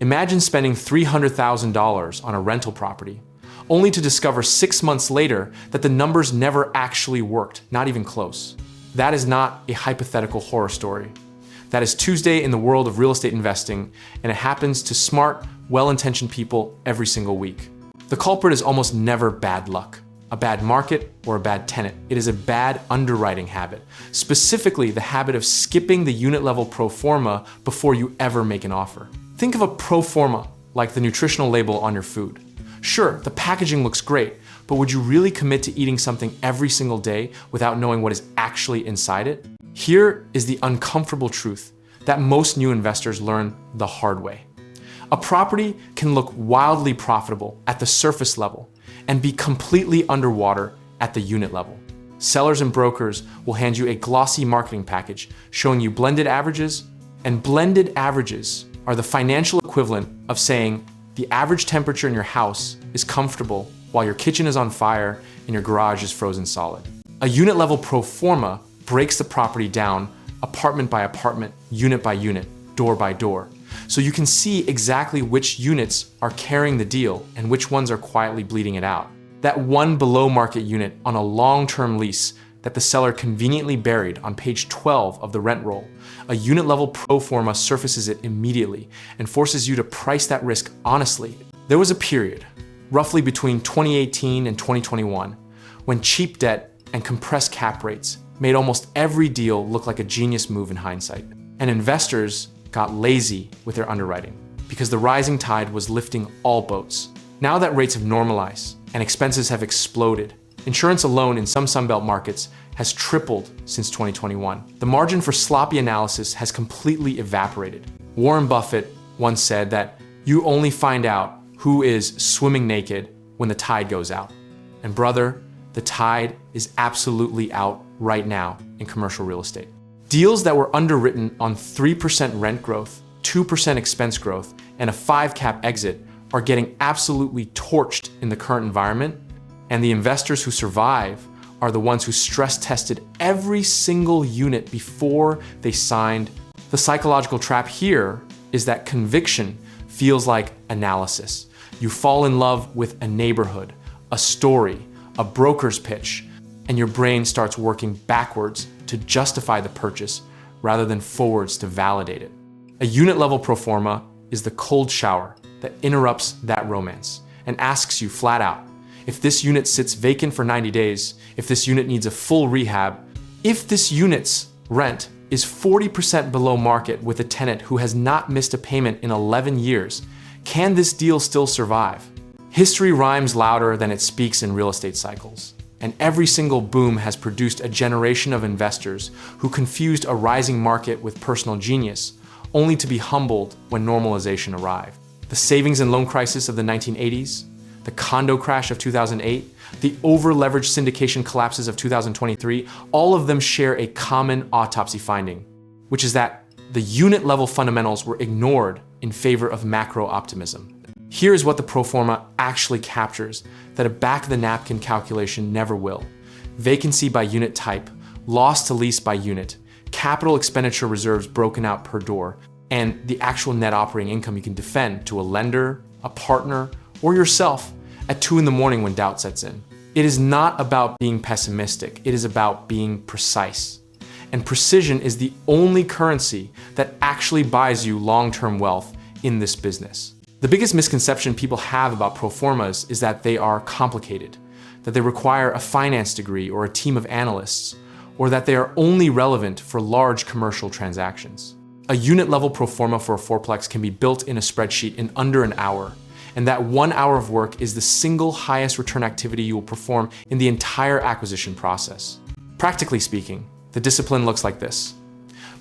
Imagine spending $300,000 on a rental property, only to discover 6 months later that the numbers never actually worked, not even close. That is not a hypothetical horror story. That is Tuesday in the world of real estate investing, and it happens to smart, well-intentioned people every single week. The culprit is almost never bad luck, a bad market, or a bad tenant. It is a bad underwriting habit, specifically the habit of skipping the unit-level pro forma before you ever make an offer. Think of a pro forma like the nutritional label on your food. Sure, the packaging looks great, but would you really commit to eating something every single day without knowing what is actually inside it? Here is the uncomfortable truth that most new investors learn the hard way. A property can look wildly profitable at the surface level and be completely underwater at the unit level. Sellers and brokers will hand you a glossy marketing package showing you blended averages, and blended averages are the financial equivalent of saying the average temperature in your house is comfortable while your kitchen is on fire and your garage is frozen solid. A unit level pro forma breaks the property down apartment by apartment, unit by unit, door by door, so you can see exactly which units are carrying the deal and which ones are quietly bleeding it out. That one below market unit on a long-term lease that the seller conveniently buried on page 12 of the rent roll, a unit level pro forma surfaces it immediately and forces you to price that risk honestly. There was a period, roughly between 2018 and 2021, when cheap debt and compressed cap rates made almost every deal look like a genius move in hindsight. And investors got lazy with their underwriting because the rising tide was lifting all boats. Now that rates have normalized and expenses have exploded, insurance alone in some Sunbelt markets has tripled since 2021. The margin for sloppy analysis has completely evaporated. Warren Buffett once said that you only find out who is swimming naked when the tide goes out. And brother, the tide is absolutely out right now in commercial real estate. Deals that were underwritten on 3% rent growth, 2% expense growth, and a 5 cap exit are getting absolutely torched in the current environment, and the investors who survive are the ones who stress tested every single unit before they signed. The psychological trap here is that conviction feels like analysis. You fall in love with a neighborhood, a story, a broker's pitch, and your brain starts working backwards to justify the purchase rather than forwards to validate it. A unit level pro forma is the cold shower that interrupts that romance and asks you flat out, if this unit sits vacant for 90 days, if this unit needs a full rehab, if this unit's rent is 40% below market with a tenant who has not missed a payment in 11 years, can this deal still survive? History rhymes louder than it speaks in real estate cycles. And every single boom has produced a generation of investors who confused a rising market with personal genius, only to be humbled when normalization arrived. The savings and loan crisis of the 1980s, the condo crash of 2008, the over-leveraged syndication collapses of 2023, all of them share a common autopsy finding, which is that the unit-level fundamentals were ignored in favor of macro optimism. Here's what the pro forma actually captures that a back-of-the-napkin calculation never will. Vacancy by unit type, loss to lease by unit, capital expenditure reserves broken out per door, and the actual net operating income you can defend to a lender, a partner, or yourself at 2 in the morning when doubt sets in. It is not about being pessimistic, it is about being precise. And precision is the only currency that actually buys you long-term wealth in this business. The biggest misconception people have about pro formas is that they are complicated, that they require a finance degree or a team of analysts, or that they are only relevant for large commercial transactions. A unit-level pro forma for a fourplex can be built in a spreadsheet in under an hour, and that 1 hour of work is the single highest return activity you will perform in the entire acquisition process. Practically speaking, the discipline looks like this.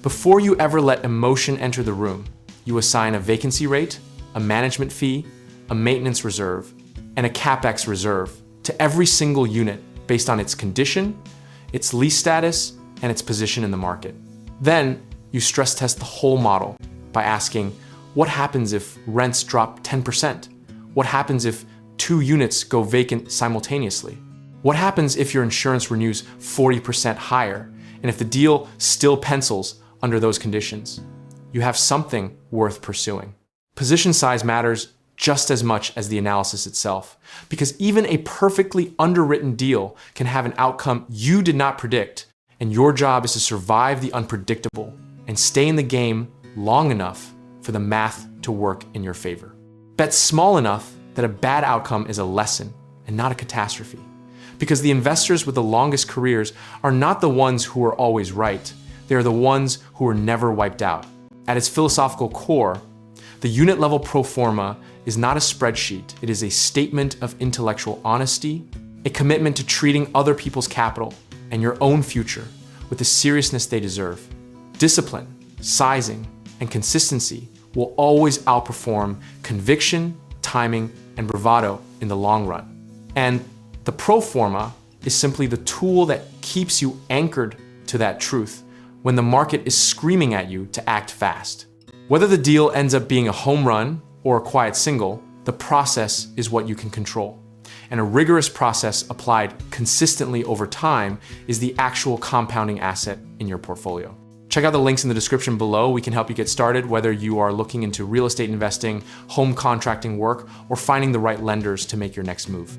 Before you ever let emotion enter the room, you assign a vacancy rate, a management fee, a maintenance reserve, and a CapEx reserve to every single unit based on its condition, its lease status, and its position in the market. Then you stress test the whole model by asking, what happens if rents drop 10%? What happens if 2 units go vacant simultaneously? What happens if your insurance renews 40% higher, and if the deal still pencils under those conditions? You have something worth pursuing. Position size matters just as much as the analysis itself, because even a perfectly underwritten deal can have an outcome you did not predict, and your job is to survive the unpredictable and stay in the game long enough for the math to work in your favor. Bet small enough that a bad outcome is a lesson and not a catastrophe, because the investors with the longest careers are not the ones who are always right. They are the ones who are never wiped out. At its philosophical core, the unit level pro forma is not a spreadsheet. It is a statement of intellectual honesty, a commitment to treating other people's capital and your own future with the seriousness they deserve. Discipline, sizing, and consistency will always outperform conviction, timing, and bravado in the long run. And the pro forma is simply the tool that keeps you anchored to that truth when the market is screaming at you to act fast. Whether the deal ends up being a home run or a quiet single, the process is what you can control. And a rigorous process applied consistently over time is the actual compounding asset in your portfolio. Check out the links in the description below. We can help you get started, whether you are looking into real estate investing, home contracting work, or finding the right lenders to make your next move.